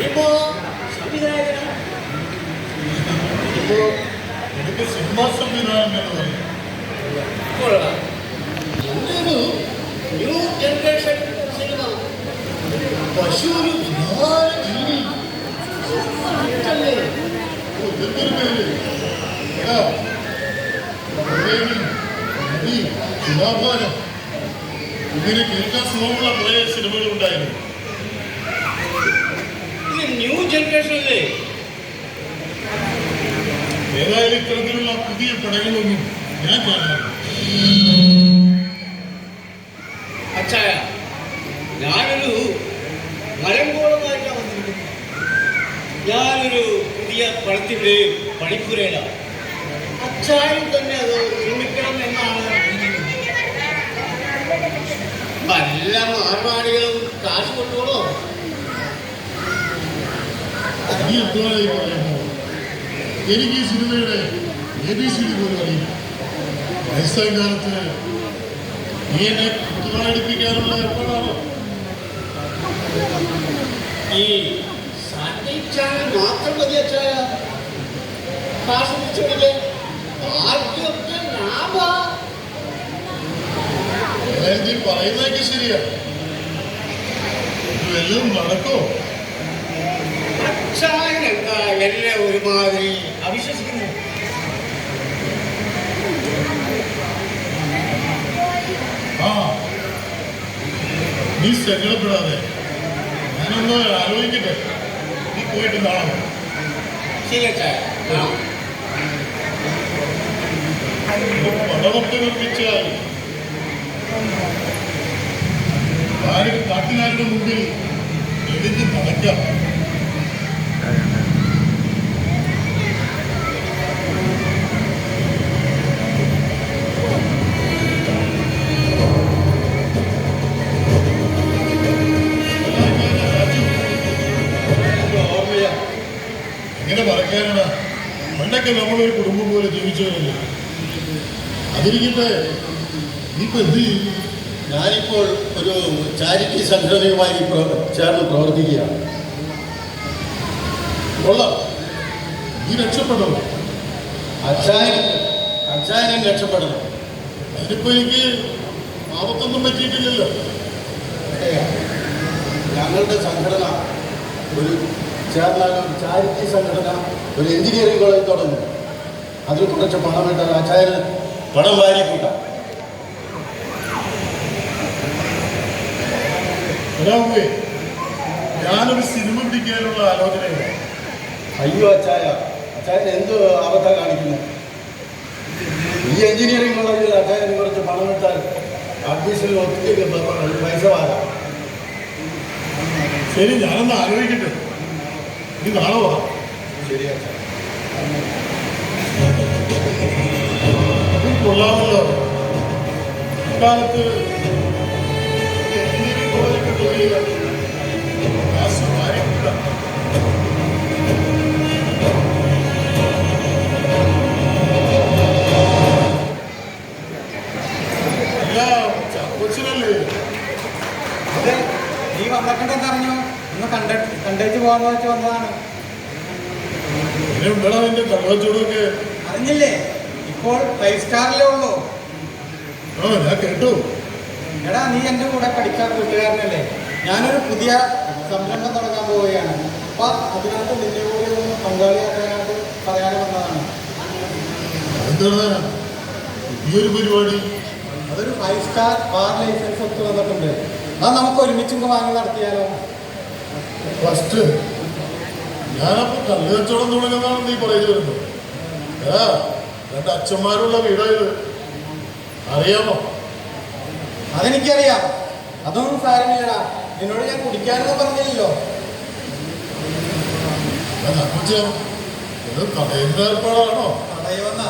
ഇപ്പോ സംവിധായകനാണ്. ഇപ്പോ എനിക്ക് സിനിമാ സംവിധാനം എന്ന് പറയും. എന്തൊരു ന്യൂ ജനറേഷൻ സിനിമ. പശു ഒരു വിധാന ജീവി. എന്തൊരു പേര് ശിലാഭാരം ഇങ്ങനെ കേൾക്കാൻ സുഖമുള്ള കുറേ സിനിമകൾ ഉണ്ടായിരുന്നു. ഇത് ന്യൂ ജനറേഷനല്ലേ? ഏതായാലും ഇത്തരത്തിലുള്ള പുതിയ പടങ്ങളൊന്നും ഞാൻ കാണാറില്ല. അച്ഛായ, ഞാനൊരു മലങ്കോളമായിട്ടാണ് വന്നിരിക്കുന്നത്. ഞാനൊരു പുതിയ പടത്തിൻ്റെ പണിപ്പുരയിലാണ്. അച്ചായം തന്നെ അത് നിർമ്മിക്കണം എന്നാണ്. വല്ല മാർവാടികളും കാശ് കൊണ്ടുപോകണോ? നീ എന്താണ് ഈ പറയുന്നത്? എനിക്ക് ഈ സിനിമയുടെ ABC പോലും അറിയില്ല. വയസ്സായ കാലത്ത് നീ എന്നെ കുത്തുവാടിപ്പിക്കാനുള്ള ഏർപ്പാടാണോ? ഈ സാറ്റലൈറ്റ് ചാനൽ മാത്രം മതി അച്ചായ. കാശ് പിടിച്ചോടില്ലേ? ആദ്യമൊക്കെ ലാഭാ. നീ പറയുന്നതൊക്കെ ശരിയാ. വല്ലതും നടക്കോ? അച്ചായൻ എന്താ എന്നെ ഒരുമാതിരി അവിശ്വസിക്കുന്നു? ആ, നീ സങ്കടപ്പെടാതെ ഞാനൊന്ന് ആലോചിക്കട്ടെ. നീ പോയിട്ട് നാളെ ശരി അച്ചായ. പടമൊക്കെ നിർമ്മിച്ചാൽ നാട്ടുകാരുടെ മുമ്പിൽ എഴുതി നടക്കാം. എങ്ങനെ മറക്കാനാണ്? പണ്ടൊക്കെ നമ്മളൊരു കുടുംബം പോലെ ജീവിച്ചവരല്ലേ. അതിരിക്കട്ടെ, നീയിപ്പോ എന്ത് ചെയ്യും? ഞാനിപ്പോൾ ഒരു ചാരിറ്റി സംഘടനയുമായി ചേർന്ന് പ്രവർത്തിക്കുകയാണ്. കൊള്ളാം, നീ രക്ഷപ്പെടണം. അച്ചായനും രക്ഷപ്പെടണം. അതിനിപ്പോ എനിക്ക് ആപത്തൊന്നും പറ്റിയിട്ടില്ലല്ലോ. ഞങ്ങളുടെ സംഘടന ഒരു ചാരിറ്റി സംഘടന ഒരു എഞ്ചിനീയറിംഗ് കോളേജ് തുടങ്ങി. അതിൽ കുറച്ച് പണം ഇട്ടാൽ അച്ചായന് പണം വാരിക്കൂട്ടാം. ഞാനൊരു സിനിമ പിടിക്കാനുള്ള ആലോചനയാണ്. അയ്യോ അച്ചായൻ എന്ത് അബദ്ധ കാണിക്കുന്നു? ഈ എഞ്ചിനീയറിംഗ് കോളേജിൽ അച്ചായന് കുറച്ച് പണം ഇട്ടാൽ അഡ്മിഷനിൽ ഒത്തിരി പൈസ വാരാം. ശരി, ഞാനൊന്ന് ആലോചിക്കട്ടെ. നീ നാളെ വാ. ശരി അച്ഛാ. കൊള്ളാമല്ലോ. ഇക്കാലത്ത് കോളേജൊക്കെ തുടങ്ങിയ ക്ലാസ് മാറിയിട്ടില്ല. കൊച്ചിനല്ലേ? അതെ, നീ വന്നിട്ടുണ്ടെന്ന് അറിഞ്ഞു. ഒന്ന് കണ്ടേച്ച് പോകാന്ന് വെച്ച് വന്നതാണ്. ഇവിടെ നിന്റെ കള്ളച്ചോടൊക്കെ അറിഞ്ഞില്ലേ? ഇപ്പോൾ 5 സ്റ്റാറിലേ ഉള്ളൂ. ആ, ഞാൻ കേട്ടു. എടാ, നീ എൻ്റെ കൂടെ പഠിക്കാൻ കൂട്ടുകാരനല്ലേ? ഞാനൊരു പുതിയ സംരംഭം തുടങ്ങാൻ പോവുകയാണ്. അപ്പൊ അതിനകത്ത് നിന്നെ കൂടി ഒന്ന് പങ്കാളിയാക്കാനായിട്ട് പറയാൻ വന്നതാണ്. എന്താണ് ഈ ഒരു പരിപാടി? അതൊരു 5 സ്റ്റാർ ബാർ ലൈസൻസ് ഒക്കെ വന്നിട്ടുണ്ട്. അത് നമുക്ക് ഒരുമിച്ച് വാങ്ങി നടത്തിയാലോ? ഫസ്റ്റ് ഞാനപ്പോ കല്ല് കച്ചവടം തുടങ്ങുന്നതാണ് നീ പറയുന്നത് വരുന്നത്. രണ്ട് അച്ഛന്മാരുള്ള വീടായത് അറിയാമോ? അതെനിക്കറിയാം. അതൊന്നും സാരമില്ലടാ. എന്നോട് ഞാൻ കുടിക്കാനൊന്നും പറഞ്ഞില്ലല്ലോ. ഇത് തടയുന്ന ഏർപ്പാടാണോ? തടയുമെന്നാ?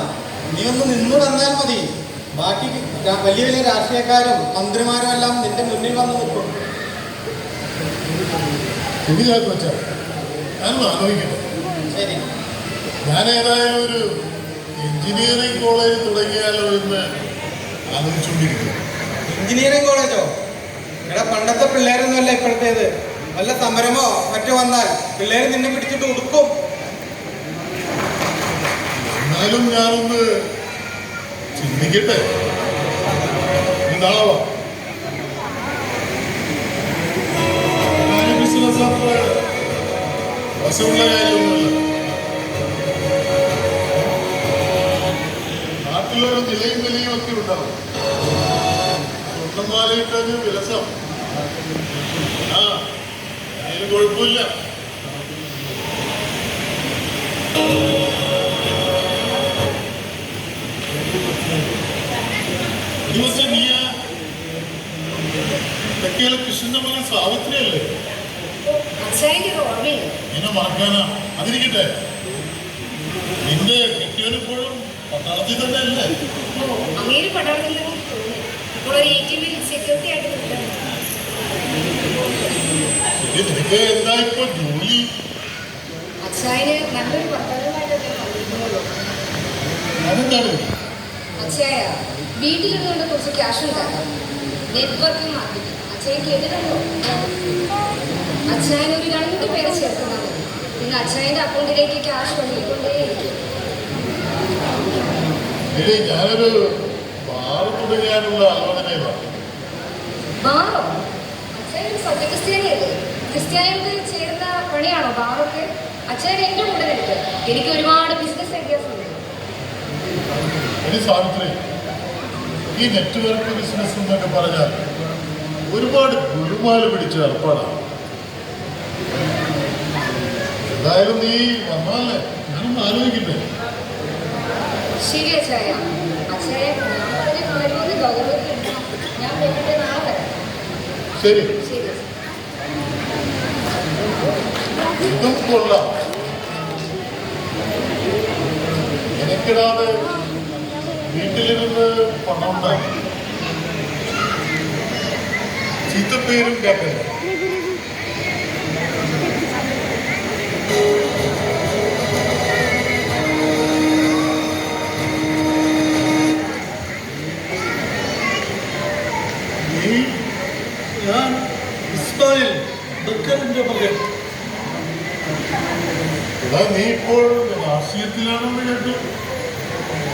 നീ ഒന്ന് നിന്നു തന്നാൽ മതി. ബാക്കി വലിയ വലിയ രാഷ്ട്രീയക്കാരും മന്ത്രിമാരും എല്ലാം നിന്റെ മുന്നിൽ വന്ന് നിൽക്കും. ശരിയാക്കി വെച്ചാ ഞാനൊന്ന് ആലോചിക്കട്ടെ. ശരി, ഞാൻ ഏതായാലും ഒരു എഞ്ചിനീയറിംഗ് കോളേജ് തുടങ്ങിയാലോ എന്ന് ആലോചിച്ചുകൊണ്ടിരിക്കുന്നു. എഞ്ചിനീയറിംഗ് കോളേജോ? എടാ, പണ്ടത്തെ പിള്ളേരൊന്നുമല്ല ഇപ്പോഴത്തേത്. വല്ല സമരമോ മറ്റോ വന്നാൽ പിള്ളേർ നിന്നെ പിടിച്ചിട്ട് ഉടുക്കും. എന്നാലും ഞാനൊന്ന് ചിന്തിക്കട്ടെ. ഉണ്ടാവാം. ബിസിനസ് അത്ര വശമുള്ള കാര്യമൊന്നുമല്ല. നാട്ടിലൊരു നിലയും വിലയും ഒക്കെ ഉണ്ടാവും. സ്വന്തം മാലയിട്ടൊരു വിലസം. അതിന് കുഴപ്പമില്ല. ദിവസം നീ തെക്കേലെ കൃഷ്ണന്റെ മകൻ സാവിത്രിയല്ലേ? എന്നെ മറക്കാനാ? അതിരിക്കട്ടെ, നിന്റെ കെട്ടിയവരിപ്പോഴും പട്ടാളത്തിൽ തന്നെ അല്ലേ? നിനക്ക് എന്താ ഇപ്പൊ ജോലി? അതെന്താണ്? വീട്ടിലിരുന്നുകൊണ്ട് കുറച്ച് ക്യാഷ് ഉണ്ടാക്കാം. നെറ്റ്വർക്കിംഗ് മാർക്കറ്റിംഗ് അച്ഛയ്ക്ക് എതിരുണ്ടോ? അച്ഛനെ ഒരു 2 പേരെ ചേർത്താൽ മതി. പിന്നെ അച്ഛൻ്റെ അക്കൗണ്ടിലേക്ക് ക്യാഷ് കൊണ്ടുപോയിക്കൊണ്ടേയിരിക്കും. ഞാനൊരു ബാറ് തുടങ്ങാനുള്ള ആലോചനയിലാണ്. ബാറോ? അച്ഛൻ സത്യക്രിസ്ത്യാനിയല്ലേ? ക്രിസ്ത്യാനികൾക്ക് ചേരുന്ന പണിയാണോ ബാറൊക്കെ? അച്ഛൻ എൻ്റെ കൂടെ നിൽക്കുക. എനിക്ക് ഒരുപാട് ബിസിനസ് ഐഡിയാസ് ഉണ്ട്. സാവിത്രി, ഈ നെറ്റ്വർക്ക് ബിസിനസ് എന്നൊക്കെ പറഞ്ഞാൽ ഒരുപാട് ഗുരുമാല പിടിച്ച ഏർപ്പാടാണ്. എന്തായാലും നീ വന്നാലേ ഞാനൊന്ന് ആലോചിക്കട്ടെ. ശരി അച്ഛായ. അച്ഛായ ഞാൻ പറഞ്ഞ കാര്യമൊന്ന് ഗൗരവത്തിൽ എടുക്കണം. ഞാൻ പോയിട്ട് നാളെ വരാം. ശരി. ശരി. ഇതും കൊള്ളാം. എനിക്കിടാതെ വീട്ടിലിരുന്ന് പണം ഉണ്ടാക്കി ചീത്തപ്പേരും കേട്ടത്. ഞാൻ ഇസ്മായിൽ ബക്കറിന്റെ മകൻ. നീ ഇപ്പോൾ രാഷ്ട്രീയത്തിലാണെന്ന് കേട്ടു.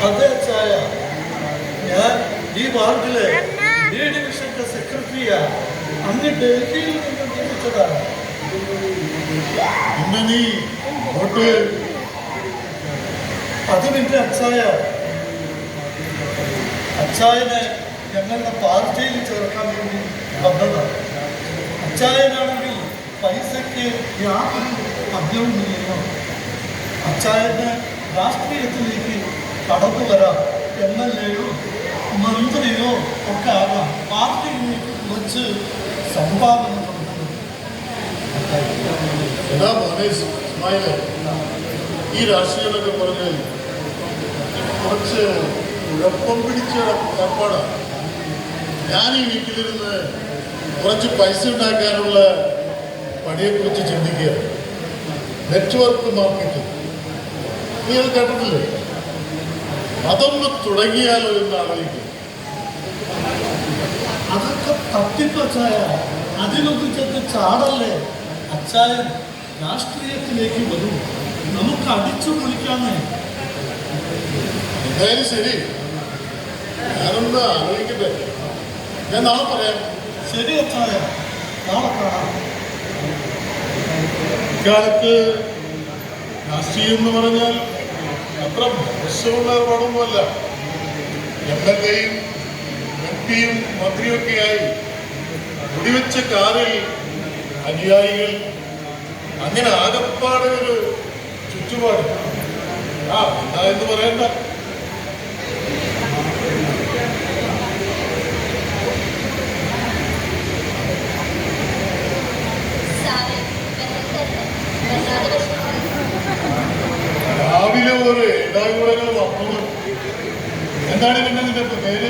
അതെ ചായ, ഞാൻ ഈ വാർഡിലെ ബി ഡിവിഷന്റെ സെക്രട്ടറിയാ. അങ്ങ് ഡൽഹിയിൽ നിന്ന് ജനിച്ചതാണ്. പിന്നെ നീ വോട്ട്? അത് നിന്റെ അച്ചായ. അച്ചായനെ ഞങ്ങളുടെ പാർട്ടിയിൽ ചേർക്കാൻ വേണ്ടി വന്നതാണ്. അച്ചായനാണെങ്കിൽ പൈസയ്ക്ക് യാതൊരു അഭ്യവുമില്ലല്ലോ. അച്ചായന് രാഷ്ട്രീയത്തിലേക്ക് കടന്നു വരാം. MLA-യോ മന്ത്രിയോ ഒക്കെ ആകാം. പാർട്ടിയിൽ വെച്ച് സംഭാവന കൊടുക്കുന്നു. എന്താ മോനെ ഇസ്മായിലെ, ഈ രാഷ്ട്രീയമൊക്കെ പറഞ്ഞാൽ കുറച്ച് കുഴപ്പം പിടിച്ച ഏർപ്പാടാണ്. ഞാൻ ഈ വീട്ടിലിരുന്ന് കുറച്ച് പൈസ ഉണ്ടാക്കാനുള്ള പണിയെക്കുറിച്ച് ചിന്തിക്കുക. നെറ്റ്വർക്ക് മാർക്കറ്റിംഗ്, നീ അത് കേട്ടിട്ടില്ലേ? അതൊന്ന് തുടങ്ങിയാലോ എന്ന് ആലോചിക്കും. അതൊക്കെ തട്ടിപ്പച്ചായ. അതിനൊന്നും ചെന്ന് ചാടല്ലേ. അച്ചായൻ രാഷ്ട്രീയത്തിലേക്ക് വരും. നമുക്ക് അടിച്ചു പൊളിക്കാന്നേ. എന്തായാലും ശരി, ഞാനൊന്ന് ആലോചിക്കട്ടെ. ഞാൻ നാളെ പറയാം. ശരി അച്ചായ, നാളെ കാണാം. ഇക്കാലത്ത് രാഷ്ട്രീയം എന്ന് പറഞ്ഞാൽ അത്ര മോശമുള്ള ഏർപ്പാടൊന്നുമല്ല. MLA-യും MP-യും മന്ത്രിയൊക്കെയായി മുടിവെച്ച കാറിൽ അനുയായികൾ, അങ്ങനെ ആകപ്പാടെ ഒരു ചുറ്റുപാട്. എന്താ എന്ന് പറയണ്ട. രാവിലെ ഒരു ഇടാകൂടങ്ങൾ വന്നു. എന്താണ് പിന്നെ നിന്റെ പേര്?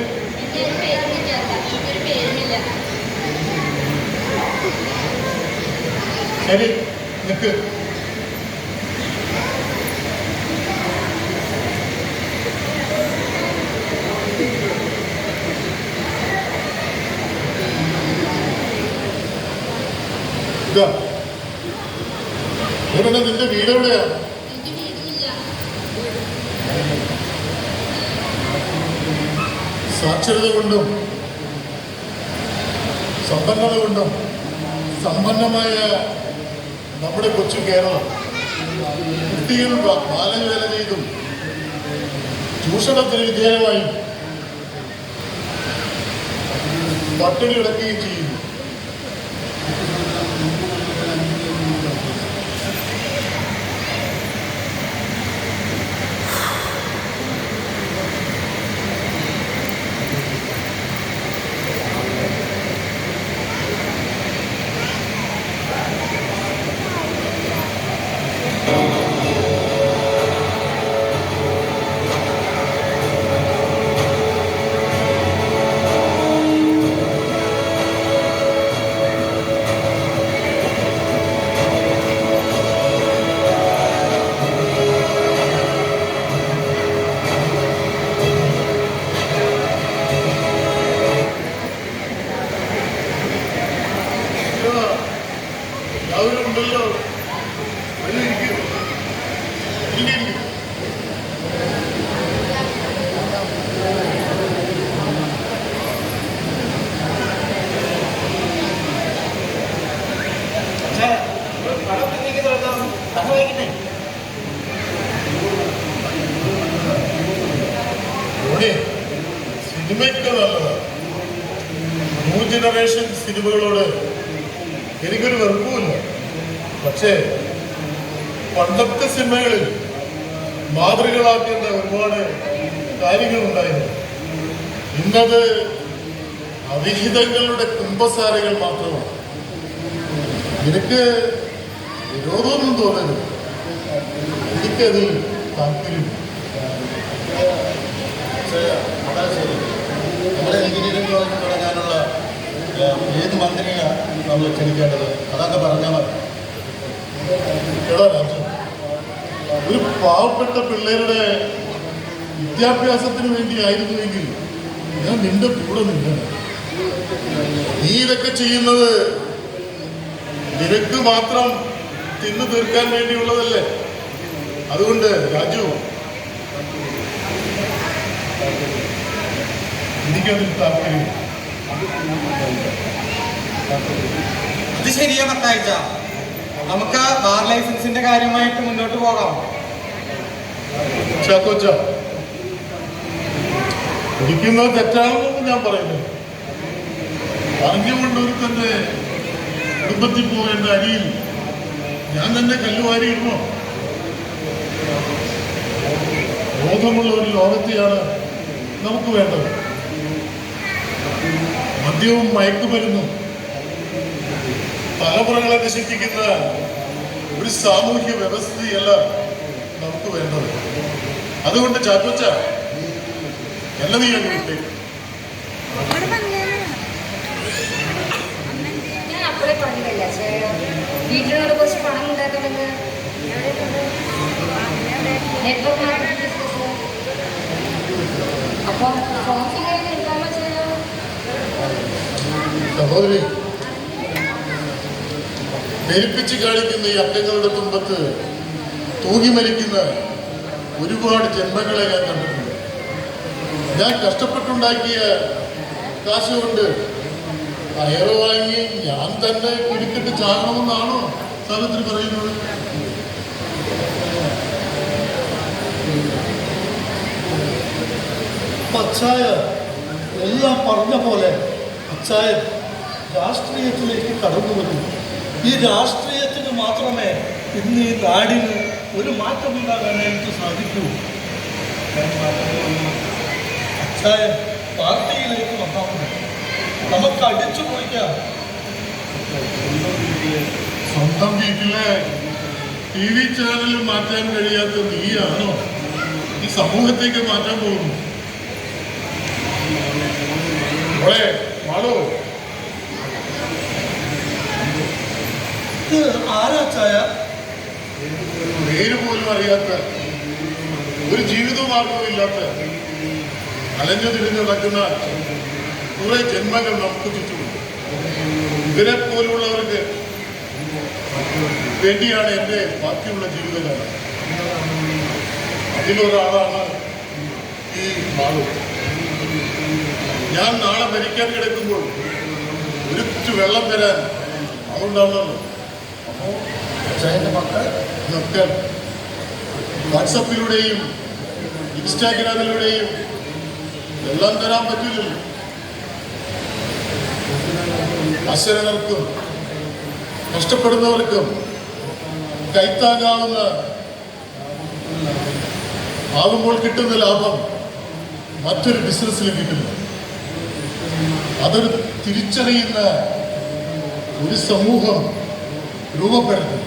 ശരി, നിൽക്ക്. ഇതാ അതുകൊണ്ട് നിന്റെ വീട് എവിടെയാണ്? സാക്ഷരത കൊണ്ടും സമ്പന്നത കൊണ്ടും സമ്പന്നമായ നമ്മുടെ കൊച്ചു കേരളം കുട്ടികൾ ബാലവേല ചെയ്തും ചൂഷണത്തിന് വിധേയമായും പട്ടിണി കിടക്കുകയും ചെയ്യുന്നു. എല്ലാവരും ഉണ്ടല്ലോ, സിനിമയ്ക്ക് നല്ലതാണ്. ന്യൂ ജനറേഷൻ സിനിമകളോട് എനിക്കൊരു വെറുപ്പുമില്ല. പക്ഷേ പണ്ടത്തെ സിനിമകളിൽ മാതൃകളാക്കേണ്ട ഒരുപാട് കാര്യങ്ങളുണ്ടായിരുന്നു. ഇന്നത് അവിഹിതങ്ങളുടെ കുംഭസാരകൾ മാത്രമാണ്. എനിക്ക് വിരോധമൊന്നും തോന്നരുത്, എനിക്കതിൽ താല്പര്യം. നമ്മുടെ എഞ്ചിനീയറിംഗ് കോളേജ് തുടങ്ങാനുള്ള ഏത് മന്ത്രിയാണ് നമ്മൾ ക്ഷണിക്കേണ്ടത്? അതൊക്കെ പറഞ്ഞാൽ മതി. എടാ രാജു, ഒരു പാവപ്പെട്ട പിള്ളേരുടെ വിദ്യാഭ്യാസത്തിന് വേണ്ടിയായിരുന്നുവെങ്കിൽ ഞാൻ നിന്റെ കൂടെ നിൽക്കണം. നീ ഇതൊക്കെ ചെയ്യുന്നത് നിനക്ക് മാത്രം തിന്നു തീർക്കാൻ വേണ്ടിയുള്ളതല്ലേ? അതുകൊണ്ട് രാജു, എനിക്കതിൽ താല്പര്യം. ഇത് ശരിയാ പത്താഴ്ച. നമുക്ക് ബാർ ലൈസൻസിന്റെ കാര്യമായിട്ട് മുന്നോട്ട് പോകാം. ചാക്കോച്ച, കുടിക്കുന്നത് തെറ്റാണെന്നൊന്നും ഞാൻ പറയുന്നത്. അറിഞ്ഞുകൊണ്ട് ഒരു തന്നെ കുടുംബത്തിൽ പോകേണ്ട അരിയിൽ ഞാൻ തന്നെ കല്ലുവാരി ഇടുമോ? ബോധമുള്ള ഒരു ലോകത്തെയാണ് നമുക്ക് വേണ്ടത്. മദ്യവും മയക്കുമരുന്നും തലമുറകളെ നശിപ്പിക്കുന്ന ഒരു സാമൂഹ്യ വ്യവസ്ഥയല്ല നമുക്ക് വേണ്ടത്. അതുകൊണ്ട് ചാക്കോച്ച, എന്നെ നീ അങ്ങ് വിട്ടേ. ഞാൻ അപ്പോഴേ പറഞ്ഞില്ല വീട്ടിനോട് കുറച്ച് പണം ഉണ്ടാക്കണമെന്ന്. Network marketing business. അപ്പം ഫോൺ എടുക്കാമോ ചെയ്യാം? സഹോദരി, പെരുപ്പിച്ച് കാണിക്കുന്ന ഈ അക്കങ്ങളുടെ തുമ്പത്ത് തൂങ്ങി മരിക്കുന്ന ഒരുപാട് ജന്മങ്ങളെ ഞാൻ കണ്ടിട്ടുണ്ട്. ഞാൻ കഷ്ടപ്പെട്ടുണ്ടാക്കിയ കാശ് കൊണ്ട് കയറ് വാങ്ങി ഞാൻ തന്നെ കിടക്കിട്ട് ചാകണമെന്നാണോ സാവിത്രി പറയുന്നത്? അച്ചായ എല്ലാം പറഞ്ഞ പോലെ അച്ചായ രാഷ്ട്രീയത്തിലേക്ക് കടന്നു വരുന്നു. ഈ രാഷ്ട്രീയത്തിന് മാത്രമേ ഇന്ന് ഈ നാടിന് ഒരു മാറ്റമുണ്ടാകാനായിട്ട് സാധിക്കൂ. അച്ചായ പാർട്ടിയിലേക്ക് വന്നാൽ നമുക്ക് അടിച്ചു പൊളിക്കാം. സ്വന്തം വീട്ടിലെ TV ചാനൽ മാറ്റാൻ കഴിയാത്ത നീയാണോ ഈ സമൂഹത്തേക്ക് മാറ്റാൻ പോകുന്നു? ആരാ ചായ? പേര് പോലും അറിയാത്ത, ഒരു ജീവിതമാർഗവും ഇല്ലാത്ത, അലഞ്ഞു തിരിഞ്ഞു നടക്കുന്ന കുറെ ജന്മങ്ങൾ നമുക്ക് ചുറ്റുമുണ്ട്. ഇവരെ പോലുള്ളവർക്ക് വേണ്ടിയാണ് എൻ്റെ ബാക്കിയുള്ള ജീവിതകാലം. അതിലൊരാളാണ് ഈ ബാലു. ഞാൻ നാളെ മരിക്കാൻ കിടക്കുമ്പോൾ ഒരു കുറ്റി വെള്ളം തരാൻ അതുകൊണ്ടാണല്ലോ. അപ്പോൾ അച്ചായൻ്റെ മക്കൾ ഇതൊക്കെ വാട്സപ്പിലൂടെയും ഇൻസ്റ്റാഗ്രാമിലൂടെയും എല്ലാം തരാൻ പറ്റില്ലല്ലോ. അശരണർക്കും കഷ്ടപ്പെടുന്നവർക്കും കൈത്താങ്ങാവുന്ന ആകുമ്പോൾ കിട്ടുന്ന ലാഭം മറ്റൊരു ബിസിനസ്സിൽ കിട്ടുന്നു. അതൊരു തിരിച്ചറിയുന്ന ഒരു സമൂഹം രൂപപ്പെടുത്തും.